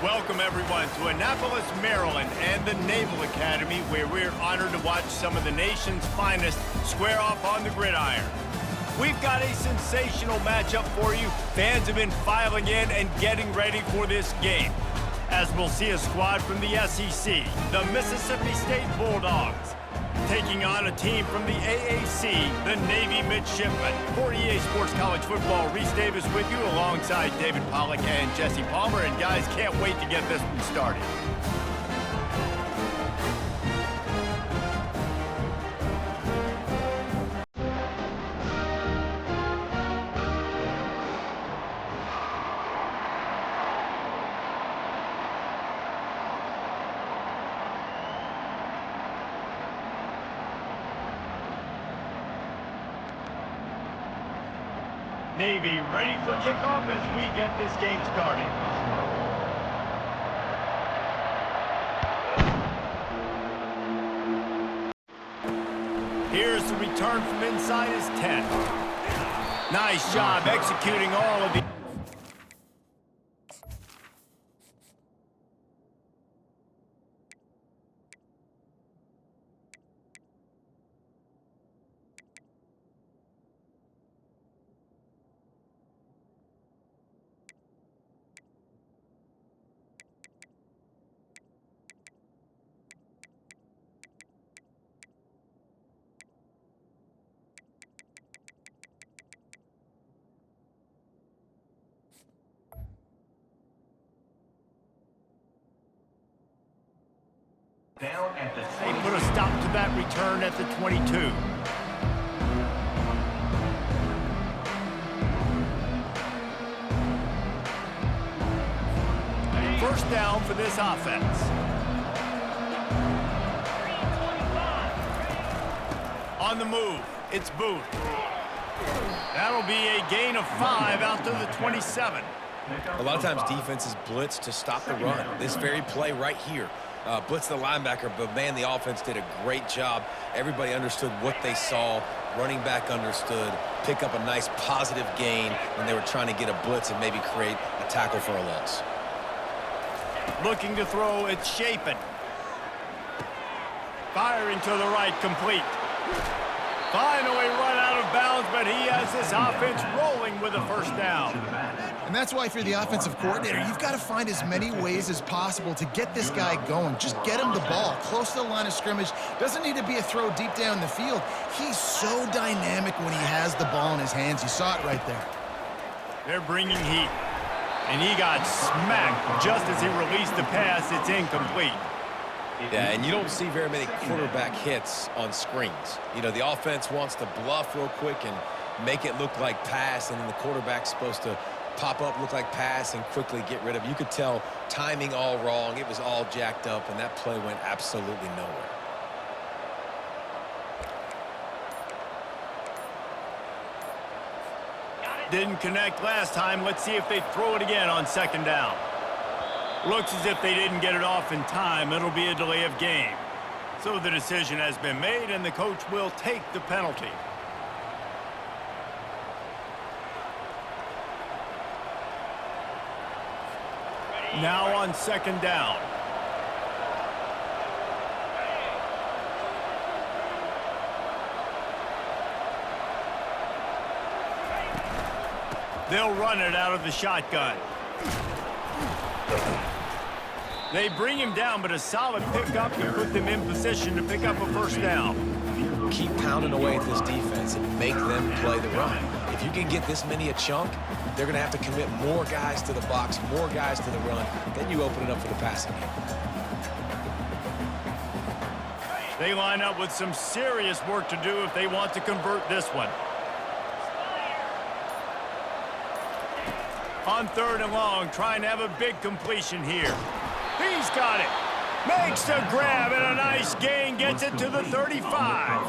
Welcome, everyone, to Annapolis, Maryland, and the Naval Academy, where we're honored to watch some of the nation's finest square off on the gridiron. We've got a sensational matchup for you. Fans have been filing in and getting ready for this game, as we'll see a squad from the SEC, the Mississippi State Bulldogs, taking on a team from the AAC, the Navy Midshipmen. For EA Sports College Football, Reese Davis with you alongside David Pollack and Jesse Palmer. And guys, can't wait to get this one started. Navy ready for kickoff as we get this game started. Here's the return from inside his 10. Nice job executing all of the... Down at the they put a stop to that return at the 22. First down for this offense. On the move, it's Booth. That'll be a gain of 5 out to the 27. A lot of times defenses blitz to stop the run. This very play right here. Blitz the linebacker, but man, the offense did a great job. Everybody understood what they saw. Running back understood. Pick up a nice positive gain when they were trying to get a blitz and maybe create a tackle for a loss. Looking to throw, it's Shapen. Firing to the right, complete. Finally run out of bounds, but he has this offense rolling with a first down. And that's why if you're the offensive coordinator, you've got to find as many ways as possible to get this guy going. Just get him the ball close to the line of scrimmage. Doesn't need to be a throw deep down the field. He's so dynamic when he has the ball in his hands. You saw it right there. They're bringing heat. And he got smacked just as he released the pass. It's incomplete. Yeah, and you don't see very many quarterback hits on screens. You know, the offense wants to bluff real quick and make it look like pass, and then the quarterback's supposed to pop up, look like pass, and quickly get rid of it. You could tell timing all wrong. It was all jacked up, and that play went absolutely nowhere. Didn't connect last time. Let's see if they throw it again on second down. Looks as if they didn't get it off in time. It'll be a delay of game. So the decision has been made, and the coach will take the penalty. Now on second down. They'll run it out of the shotgun. They bring him down, but a solid pickup to put them in position to pick up a first down. Keep pounding away at this defense and make them play the run. If you can get this many a chunk, they're going to have to commit more guys to the box, more guys to the run. Then you open it up for the passing game. They line up with some serious work to do if they want to convert this one. On third and long, trying to have a big completion here. He's got it. Makes the grab, and a nice gain gets it to the 35.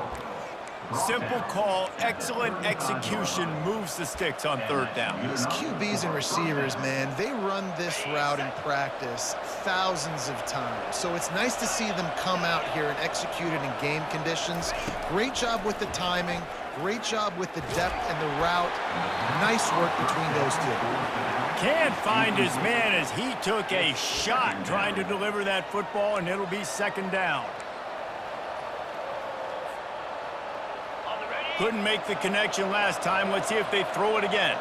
Simple call, excellent execution, moves the sticks on third down. These QBs and receivers, man, they run this route in practice thousands of times. So it's nice to see them come out here and execute it in game conditions. Great job with the timing. Great job with the depth and the route. Nice work between those two. Can't find his man as he took a shot trying to deliver that football, and it'll be second down. Couldn't make the connection last time. Let's see if they throw it again.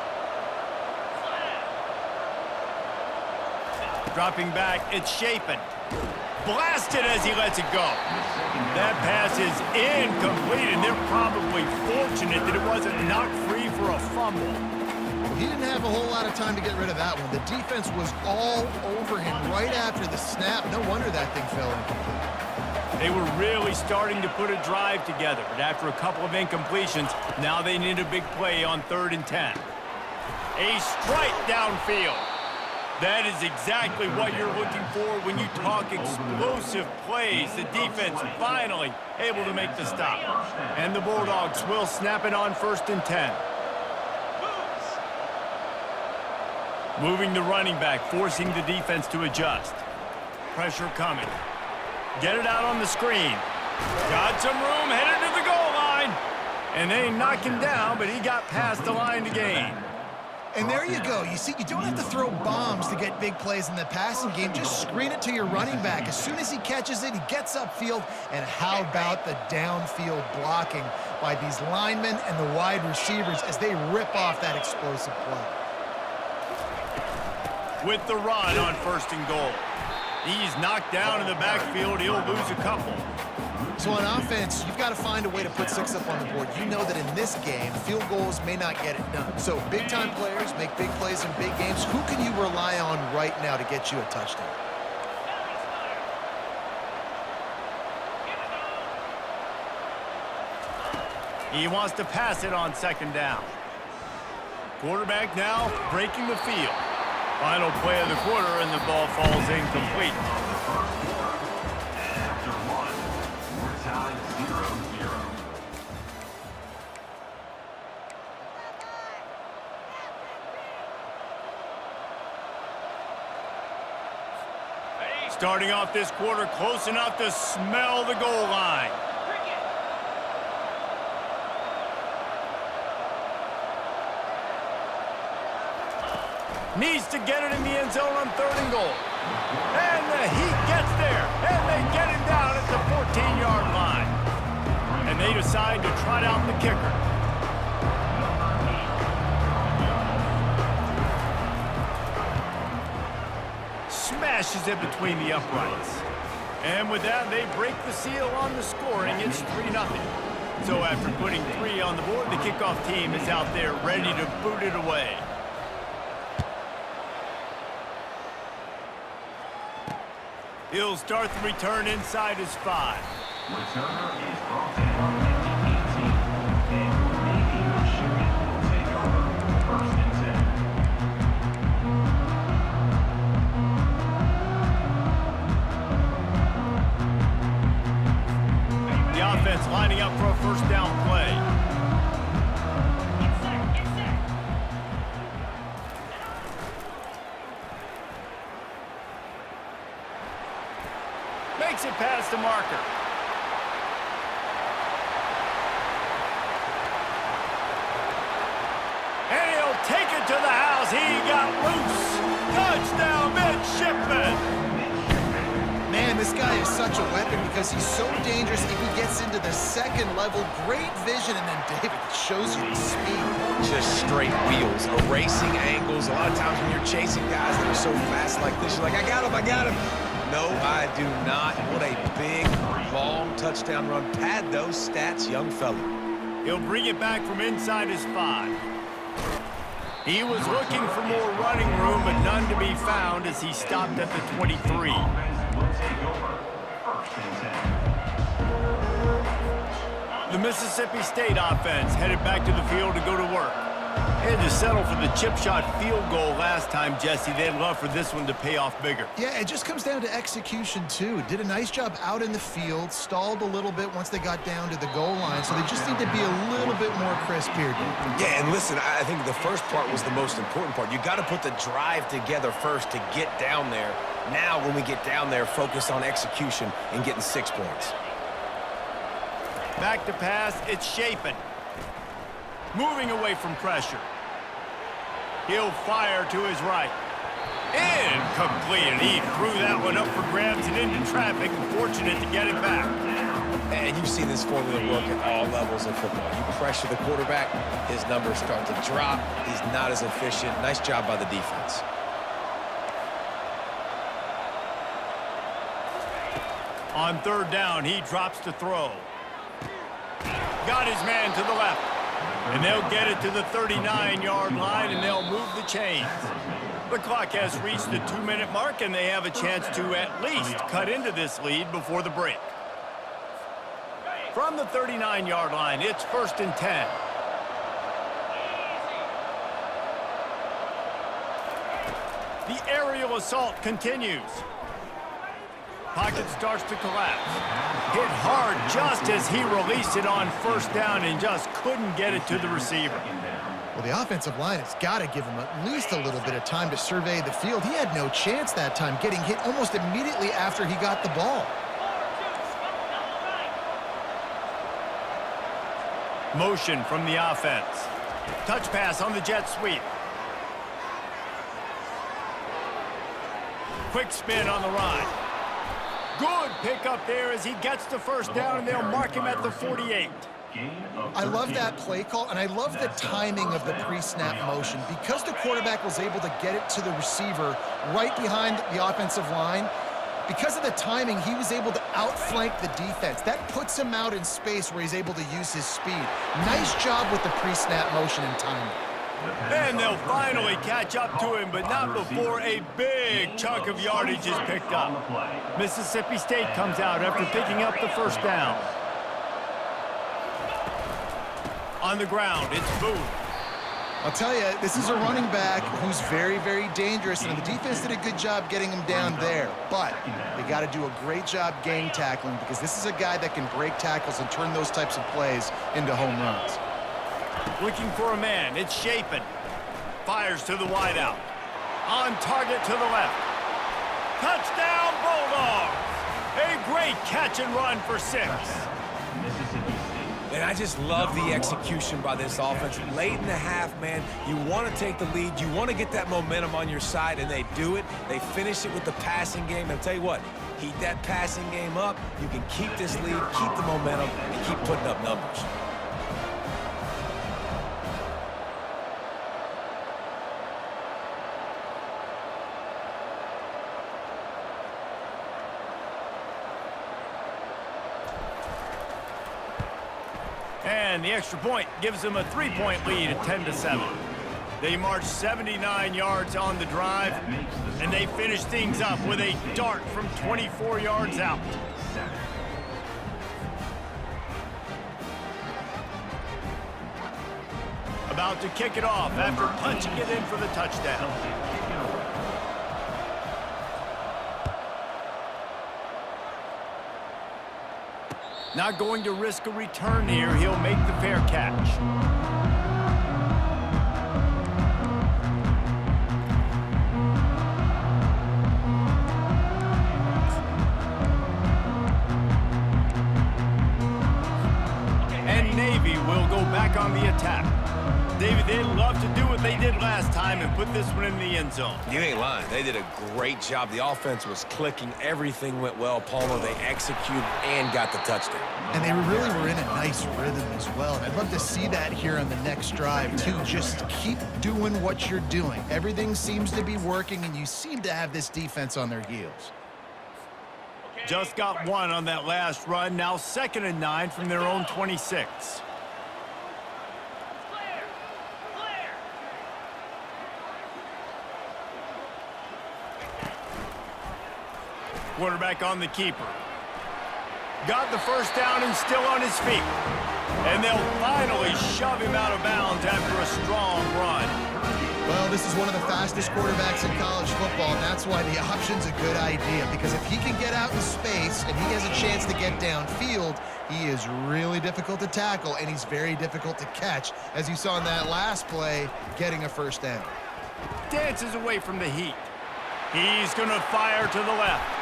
Dropping back, it's Shapen. Blasted as he lets it go. That pass is incomplete, and they're probably fortunate that it wasn't knocked free for a fumble. He didn't have a whole lot of time to get rid of that one. The defense was all over him right after the snap. No wonder that thing fell incomplete. They were really starting to put a drive together, but after a couple of incompletions, now they need a big play on 3rd and 10. A strike downfield. That is exactly what you're looking for when you talk explosive plays. The defense finally able to make the stop. And the Bulldogs will snap it on 1st and 10. Moving the running back, forcing the defense to adjust. Pressure coming. Get it out on the screen. Got some room, headed to the goal line. And they knock him down, but he got past the line to gain. And there you go. You see, you don't have to throw bombs to get big plays in the passing game. Just screen it to your running back. As soon as he catches it, he gets upfield. And how about the downfield blocking by these linemen and the wide receivers as they rip off that explosive play. With the run on 1st and goal. He's knocked down in the backfield. He'll lose a couple. So on offense, you've got to find a way to put 6 up on the board. You know that in this game, field goals may not get it done. So big-time players make big plays in big games. Who can you rely on right now to get you a touchdown? He wants to pass it on 2nd down. Quarterback now breaking the field. Final play of the quarter, and the ball falls incomplete. Starting off this quarter close enough to smell the goal line. Needs to get it in the end zone on 3rd and goal. And the Heat gets there, and they get him down at the 14-yard line. And they decide to trot out the kicker. Smashes it between the uprights. And with that, they break the seal on the scoring. It's 3-0. So after putting 3 on the board, the kickoff team is out there ready to boot it away. He'll start the return inside his 5. Returner is brought in on the 18, and maybe Michigan will take over 1st and 10. The offense lining up for a 1st down play. Makes it past the marker. And he'll take it to the house. He got loose. Touchdown, Midshipman. Man, this guy is such a weapon because he's so dangerous if he gets into the 2nd level. Great vision, and then David shows you the speed. Just straight wheels, erasing angles. A lot of times when you're chasing guys that are so fast like this, you're like, I got him, I got him. No, I do not. What a big, long touchdown run. Pad those stats, young fella. He'll bring it back from inside his 5. He was looking for more running room, but none to be found as he stopped at the 23. Will take over 1st and 10. The Mississippi State offense headed back to the field to go to work. They had to settle for the chip shot field goal last time, Jesse. They'd love for this one to pay off bigger. Yeah, it just comes down to execution, too. Did a nice job out in the field, stalled a little bit once they got down to the goal line, so they just need to be a little bit more crisp here. Yeah, and listen, I think the first part was the most important part. You got to put the drive together first to get down there. Now, when we get down there, focus on execution and getting 6 points. Back to pass, it's Shapen. Moving away from pressure. He'll fire to his right. Incomplete, and he threw that one up for grabs and into traffic. Fortunate to get it back. And you've seen this formula work at all levels of football. You pressure the quarterback, his numbers start to drop. He's not as efficient. Nice job by the defense. On third down, he drops to throw. Got his man to the left. And they'll get it to the 39-yard line, and they'll move the chains. The clock has reached the 2-minute mark, and they have a chance to at least cut into this lead before the break. From the 39-yard line, it's 1st and 10. The aerial assault continues. Pocket starts to collapse. Hit hard just as he released it on 1st down and just couldn't get it to the receiver. Well, the offensive line has got to give him at least a little bit of time to survey the field. He had no chance that time, getting hit almost immediately after he got the ball. Motion from the offense. Touch pass on the jet sweep. Quick spin on the run. Good pickup there as he gets the 1st down, and they'll mark him at the 48. I love that play call, and I love the timing of the pre-snap motion. Because the quarterback was able to get it to the receiver right behind the offensive line, because of the timing, he was able to outflank the defense. That puts him out in space where he's able to use his speed. Nice job with the pre-snap motion and timing. And they'll finally catch up to him, but not before a big chunk of yardage is picked up. Mississippi State comes out after picking up the 1st down. On the ground, it's Booth. I'll tell you, this is a running back who's very, very dangerous, and the defense did a good job getting him down there. But they got to do a great job game tackling, because this is a guy that can break tackles and turn those types of plays into home runs. Looking for a man, it's Shapen. Fires to the wideout. On target to the left. Touchdown, Bulldogs! A great catch and run for 6. And I just love the execution by this offense. Late in the half, man, you want to take the lead. You want to get that momentum on your side, and they do it. They finish it with the passing game. And I'll tell you what, heat that passing game up. You can keep this lead, keep the momentum, and keep putting up numbers. And the extra point gives them a 3-point lead at 10-7. They march 79 yards on the drive, and they finish things up with a dart from 24 yards out. About to kick it off after punching it in for the touchdown. Not going to risk a return here. He'll make the fair catch. And Navy will go back on the attack. David, they'd love to do what they did last time and put this one in the end zone. You ain't lying. They did a great job. The offense was clicking. Everything went well. Palmer, they executed and got the touchdown. And they really were in a nice rhythm as well. And I'd love to see that here on the next drive, too. Just keep doing what you're doing. Everything seems to be working, and you seem to have this defense on their heels. Just got one on that last run. Now 2nd and 9 from their own 26. Quarterback on the keeper. Got the 1st down and still on his feet. And they'll finally shove him out of bounds after a strong run. Well, this is one of the fastest quarterbacks in college football, and that's why the option's a good idea, because if he can get out in space and he has a chance to get downfield, he is really difficult to tackle, and he's very difficult to catch, as you saw in that last play, getting a 1st down. Dances away from the heat. He's going to fire to the left.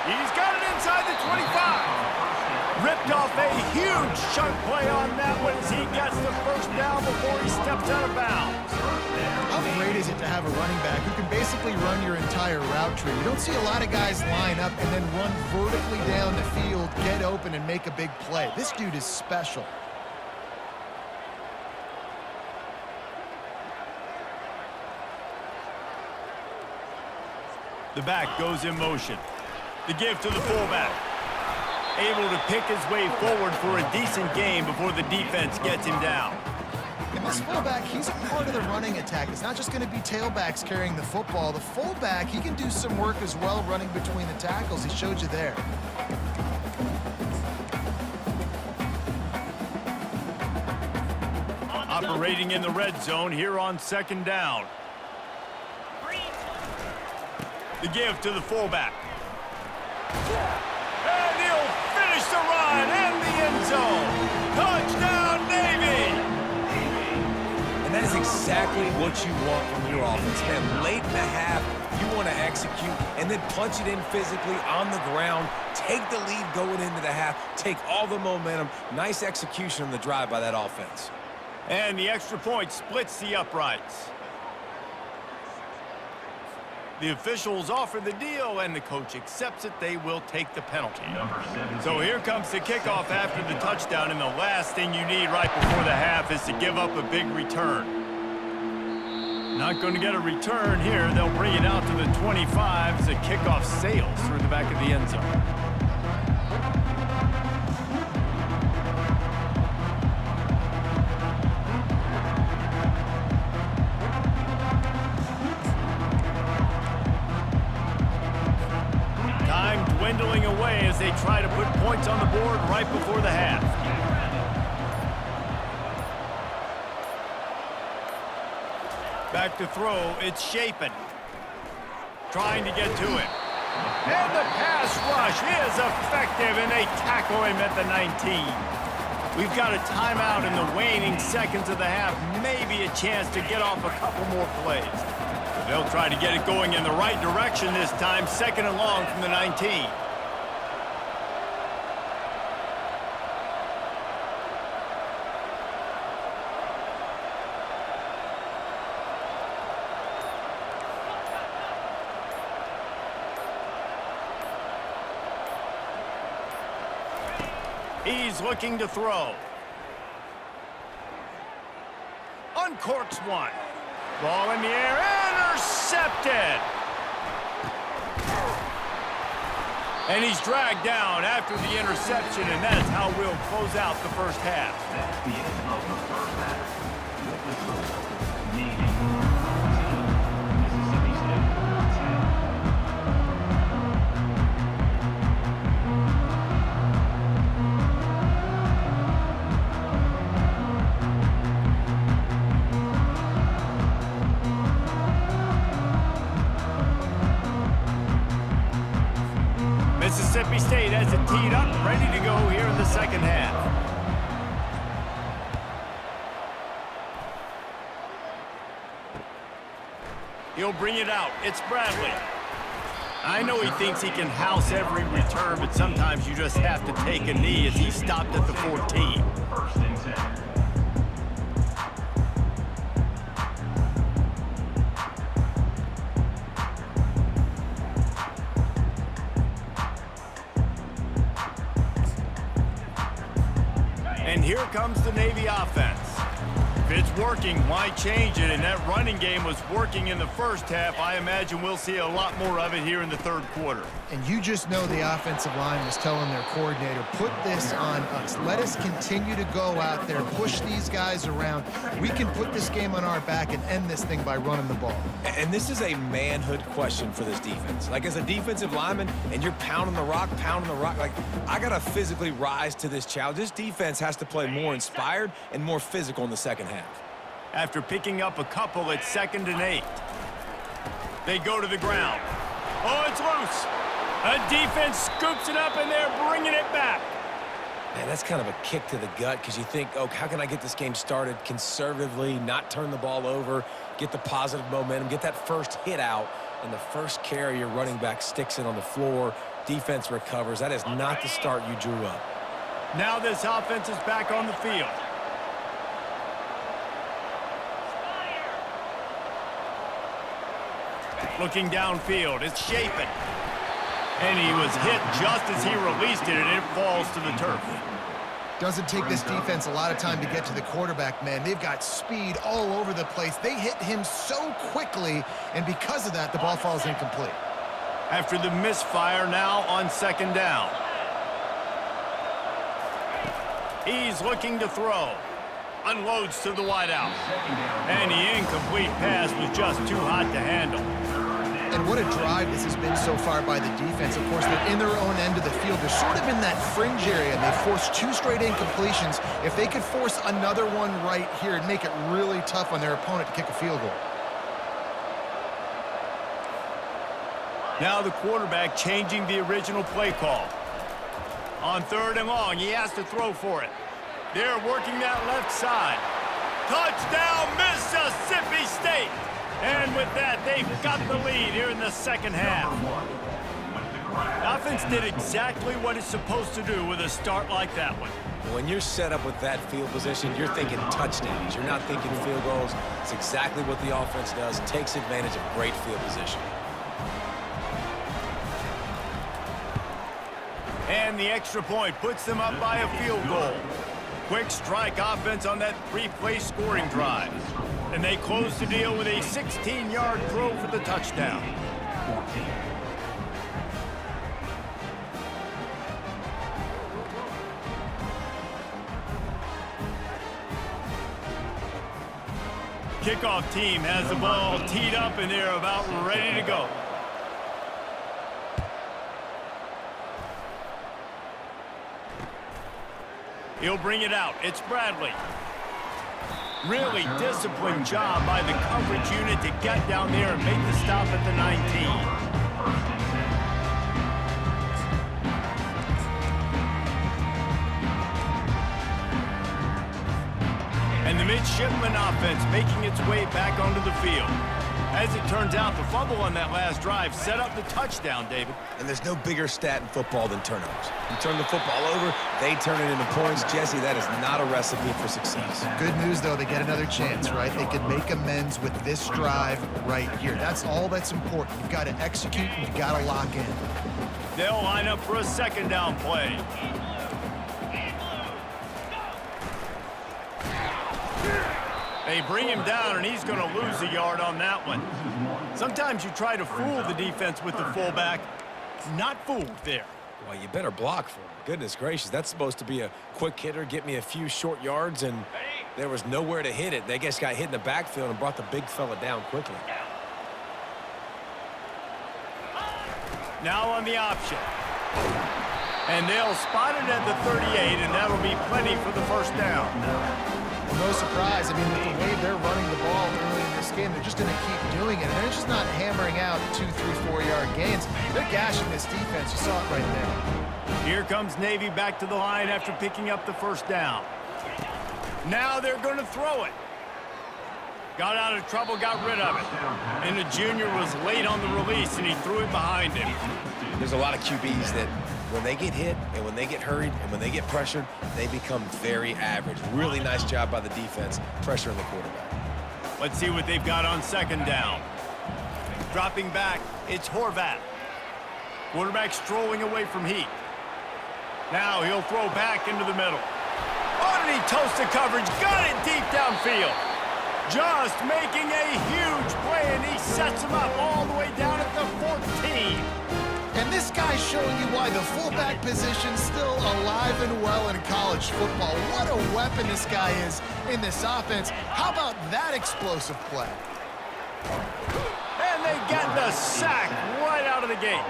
He's got it inside the 25. Ripped off a huge chunk play on that one as he gets the 1st down before he steps out of bounds. How great have a running back who can basically run your entire route tree. You don't see a lot of guys line up and then run vertically down the field, get open, and make a big play. This dude is special. The back goes in motion. The give to the fullback. Able to pick his way forward for a decent gain before the defense gets him down. And this fullback, he's a part of the running attack. It's not just going to be tailbacks carrying the football. The fullback, he can do some work as well running between the tackles. He showed you there. Operating in the red zone here on second down. The give to the fullback. And he'll finish the run and the end zone. Touchdown, Navy! And that is exactly what you want from your offense. Man, late in the half, you want to execute and then punch it in physically on the ground. Take the lead going into the half. Take all the momentum. Nice execution on the drive by that offense. And the extra point splits the uprights. The officials offer the deal, and the coach accepts it. They will take the penalty. So here comes the kickoff after the touchdown, and the last thing you need right before the half is to give up a big return. Not going to get a return here. They'll bring it out to the 25 as the kickoff sails through the back of the end zone. Dwindling away as they try to put points on the board right before the half. Back to throw, it's Shapen. Trying to get to it. And the pass rush is effective, and they tackle him at the 19. We've got a timeout in the waning seconds of the half. Maybe a chance to get off a couple more plays. They'll try to get it going in the right direction this time, second and long from the 19. He's looking to throw. Uncorks one. Ball in the air, intercepted! And he's dragged down after the interception, and that's how we'll close out the first half. That's the end of the first half. The total, Navy 2, Mississippi State 10. Mississippi State has it teed up, ready to go here in the second half. He'll bring it out. It's Bradley. I know he thinks he can house every return, but sometimes you just have to take a knee as he stopped at the 14. First and 10. And here comes the Navy offense. If it's working, why change it? And that running game was working in the first half. I imagine we'll see a lot more of it here in the third quarter. And you just know the offensive line was telling their coordinator, put this on us. Let us continue to go out there, push these guys around. We can put this game on our back and end this thing by running the ball. And this is a manhood question for this defense. Like, as a defensive lineman, and you're pounding the rock, like, I got to physically rise to this challenge. This defense has to play more inspired and more physical in the second half. After picking up a couple at 2nd and 8. They go to the ground. Oh, it's loose. A defense scoops it up, and they're bringing it back. Man, that's kind of a kick to the gut because you think, oh, how can I get this game started conservatively, not turn the ball over, get the positive momentum, get that first hit out, and the first carry, your running back sticks it on the floor, defense recovers. That is not the start you drew up. Now this offense is back on the field. Looking downfield, it's Chapin. And he was hit just as he released it, and it falls to the turf. Doesn't take this defense a lot of time to get to the quarterback, man. They've got speed all over the place. They hit him so quickly, and because of that, the ball falls incomplete. After the misfire, now on second down. He's looking to throw. Unloads to the wideout. And the incomplete pass was just too hot to handle. And what a drive this has been so far by the defense. Of course, they're in their own end of the field. They're sort of in that fringe area. They forced 2 straight incompletions. If they could force another one right here, it'd make it really tough on their opponent to kick a field goal. Now the quarterback changing the original play call. On 3rd and long, he has to throw for it. They're working that left side. Touchdown, Mississippi State! And with that, they've got the lead here in the second half. The offense did exactly what it's supposed to do with a start like that one. When you're set up with that field position, you're thinking touchdowns. You're not thinking field goals. It's exactly what the offense does. Takes advantage of great field position. And the extra point puts them up by a field goal. Quick strike offense on that 3-play scoring drive. And they close the deal with a 16-yard throw for the touchdown. Kickoff team has the ball teed up and they're about ready to go. He'll bring it out. It's Bradley. Really disciplined job by the coverage unit to get down there and make the stop at the 19. And the midshipman offense making its way back onto the field. As it turns out, the fumble on that last drive set up the touchdown, David. And there's no bigger stat in football than turnovers. You turn the football over, they turn it into points. Jesse, that is not a recipe for success. Good news, though, they get another chance, right? They could make amends with this drive right here. That's all that's important. You've got to execute and you've got to lock in. They'll line up for a second down play. They bring him down, and he's going to lose a yard on that one. Sometimes you try to fool the defense with the fullback. Not fooled there. Well, you better block for him. Goodness gracious, that's supposed to be a quick hitter, get me a few short yards, and there was nowhere to hit it. They just got hit in the backfield and brought the big fella down quickly. Now on the option. And they'll spot it at the 38, and that'll be plenty for the first down. Well, no surprise. I mean, with the way they're running the ball early in this game, they're just going to keep doing it. And they're just not hammering out 2, 3, 4-yard gains. They're gashing this defense. You saw it right there. Here comes Navy back to the line after picking up the first down. Now they're going to throw it. Got out of trouble, got rid of it. And the junior was late on the release, and he threw it behind him. There's a lot of QBs that when they get hit and when they get hurried and when they get pressured, they become very average. Really nice job by the defense pressuring the quarterback. Let's see what they've got on second down. Dropping back, it's Horvath. Quarterback strolling away from Heat. Now he'll throw back into the middle. Oh, and he toasts the coverage, got it deep downfield. Just making a huge play, and he sets him up all the way down at the 14. And this guy's showing you why the fullback position's still alive and well in college football. What a weapon this guy is in this offense. How about that explosive play? And they get the sack right out of the gate.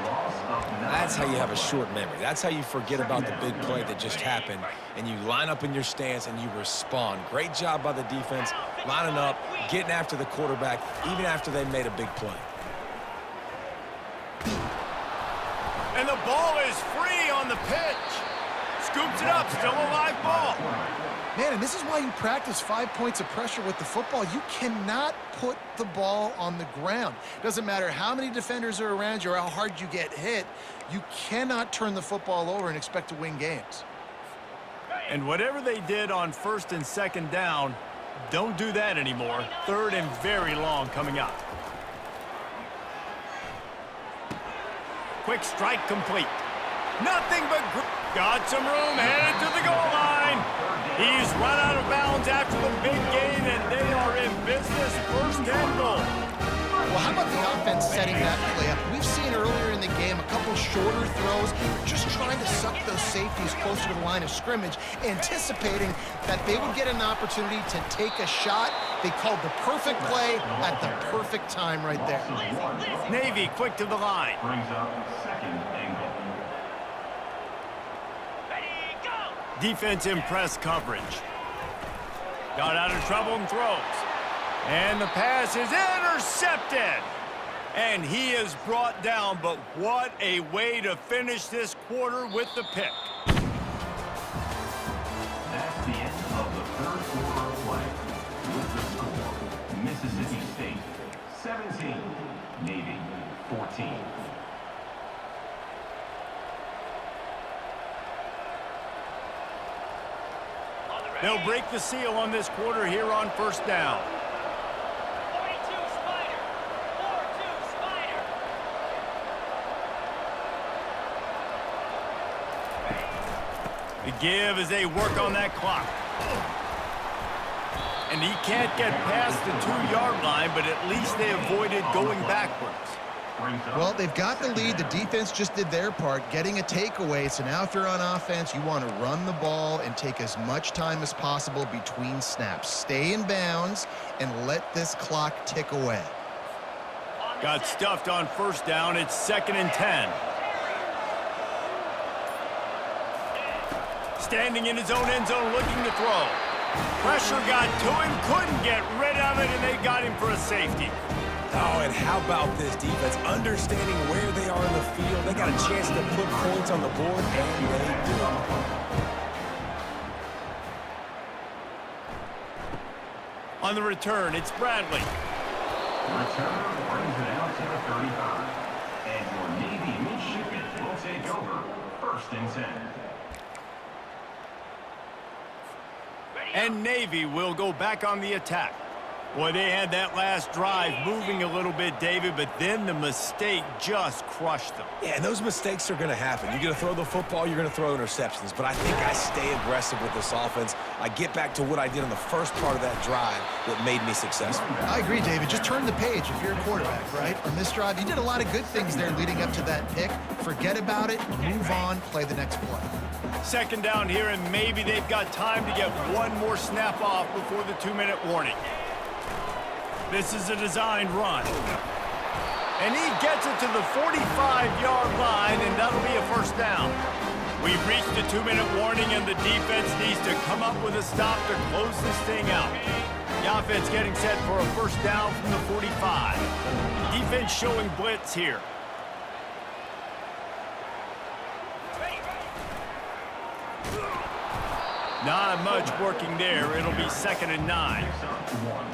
That's how you have a short memory. That's how you forget about the big play that just happened, and you line up in your stance and you respond. Great job by the defense, lining up, getting after the quarterback, even after they made a big play. And the ball is free on the pitch. Scoops it up, still a live ball. Man, and this is why you practice 5 points of pressure with the football. You cannot put the ball on the ground. Doesn't matter how many defenders are around you or how hard you get hit. You cannot turn the football over and expect to win games. And whatever they did on first and second down, don't do that anymore. Third and very long coming up. quick strike complete. Nothing but got some room, headed to the goal line. He's run out of bounds after the big gain, and they are in business. First and goal. Well, how about the offense setting that play up? We've seen earlier in the game a couple shorter throws, just trying to suck those safeties closer to the line of scrimmage, anticipating that they would get an opportunity to take a shot. They called the perfect play at the perfect time right there. Navy quick to the line. Brings up second and goal. Defense in press coverage. Got out of trouble and throws. And the pass is intercepted. And he is brought down, but what a way to finish this quarter with the pick. That's the end of the third quarter of play. With the score, Mississippi State 17, Navy 14. They'll break the seal on this quarter here on first down. 42 Spider. 4-2 Spider. The give as they work on that clock. And he can't get past the 2-yard line, but at least they avoided going backwards. Well, they've got the lead. The defense just did their part, getting a takeaway. So now if you're on offense, you want to run the ball and take as much time as possible between snaps. Stay in bounds and let this clock tick away. Got stuffed on first down. It's 2nd and 10. Standing in his own end zone looking to throw. Pressure got to him, couldn't get rid of it, and they got him for a safety. Oh, and how about this defense? Understanding where they are in the field. They got a chance to put points on the board, and they do. On the return, it's Bradley. Returner brings it out to the 35. And your Navy midshipmen will take over 1st and 10. And Navy will go back on the attack. Boy, they had that last drive moving a little bit, David, but then the mistake just crushed them. Yeah, and those mistakes are going to happen. You're going to throw the football, you're going to throw interceptions. But I think I stay aggressive with this offense. I get back to what I did in the first part of that drive that made me successful. I agree, David. Just turn the page if you're a quarterback, right? On this drive, you did a lot of good things there leading up to that pick. Forget about it, move on, play the next play. 2nd down here, and maybe they've got time to get one more snap off before the 2-minute warning. This is a designed run. And he gets it to the 45-yard line, and that'll be a first down. We've reached the 2-minute warning, and the defense needs to come up with a stop to close this thing out. The offense getting set for a first down from the 45. Defense showing blitz here. Not much working there. It'll be 2nd and 9. Picks up 1.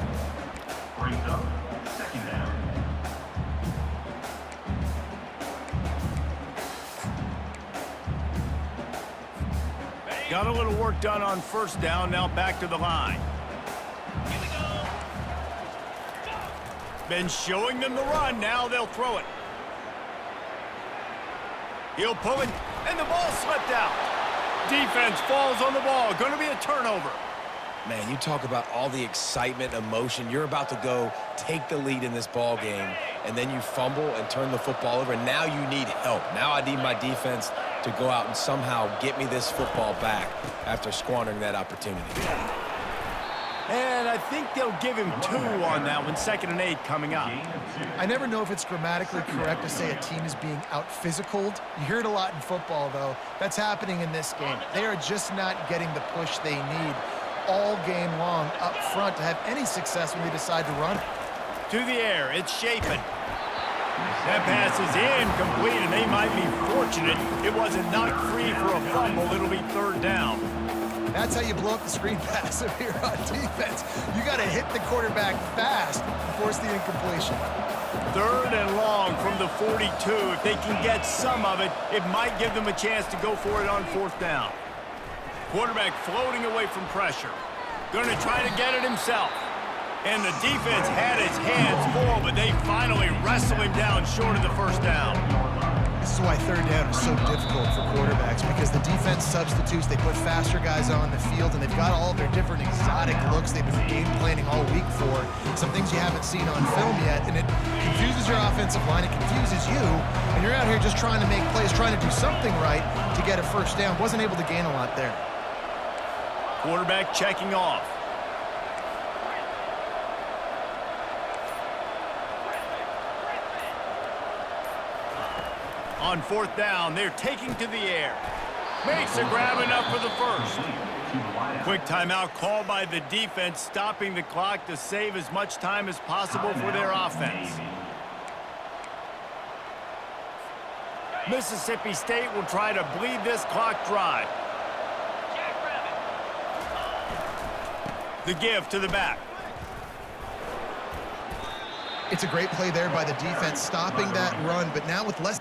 Brings up 2nd down. Got a little work done on first down. Now back to the line. Been showing them the run. Now they'll throw it. He'll pull it, and the ball slipped out. Defense falls on the ball. Going to be a turnover. Man, you talk about all the excitement, emotion. You're about to go take the lead in this ball game, and then you fumble and turn the football over, and now you need help. Now I need my defense to go out and somehow get me this football back after squandering that opportunity. And I think they'll give him 2 on that one. 2nd and 8 coming up. I never know if it's grammatically correct to say a team is being out-physicaled. You hear it a lot in football, though. That's happening in this game. They are just not getting the push they need all game long up front to have any success when they decide to run it. To the air, it's Shapen. That pass is incomplete, and they might be fortunate it wasn't knocked free for a fumble. It'll be 3rd down. That's how you blow up the screen pass if you're on defense. You got to hit the quarterback fast and force the incompletion. 3rd and long from the 42. If they can get some of it, it might give them a chance to go for it on 4th down. Quarterback floating away from pressure. Going to try to get it himself. And the defense had his hands full, but they finally wrestle him down short of the first down. This is why third down is so difficult for quarterbacks, because the defense substitutes, they put faster guys on the field, and they've got all their different exotic looks they've been game planning all week for, some things you haven't seen on film yet, and it confuses your offensive line, it confuses you, and you're out here just trying to make plays, trying to do something right to get a first down. Wasn't able to gain a lot there. Quarterback checking off. On fourth down, they're taking to the air. Makes a grab enough for the first. Quick timeout called by the defense, stopping the clock to save as much time as possible for their offense. Mississippi State will try to bleed this clock dry. The give to the back. It's a great play there by the defense, stopping that run, but now with less...